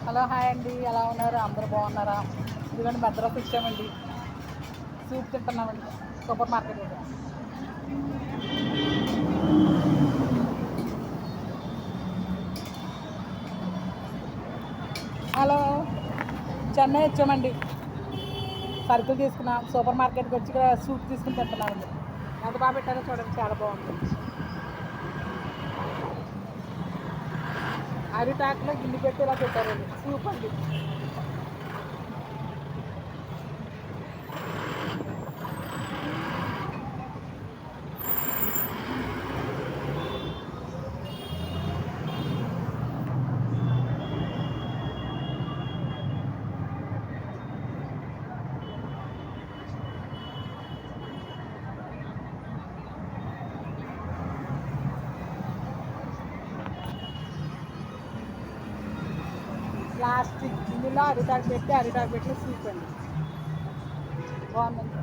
Hello hi అండి, ఎలా ఉన్నారు? అందరూ బాగున్నారా? ఇదిగోండి మద్రాసు ఇచ్చామండి. సూప్ తింటున్నామండి. సూపర్ మార్కెట్ దగ్గర. హలో, చెన్నై వచ్చామండి. సరుకులు తీసుకున్నాం. సూపర్ మార్కెట్కి వచ్చి ఇక్కడ సూప్ తీసుకుని తింటున్నామండి. ఎంత బాగా పెట్టారో చూడండి, చాలా బాగుంది. అరిటాకులో గిన్నె పెట్టి ఇలా పెట్టారండి. సూప్ అండి. ప్లాస్టిక్ గిన్నెలో అరిటాకు పెట్టి సూప్ అండి. బాగుందండి.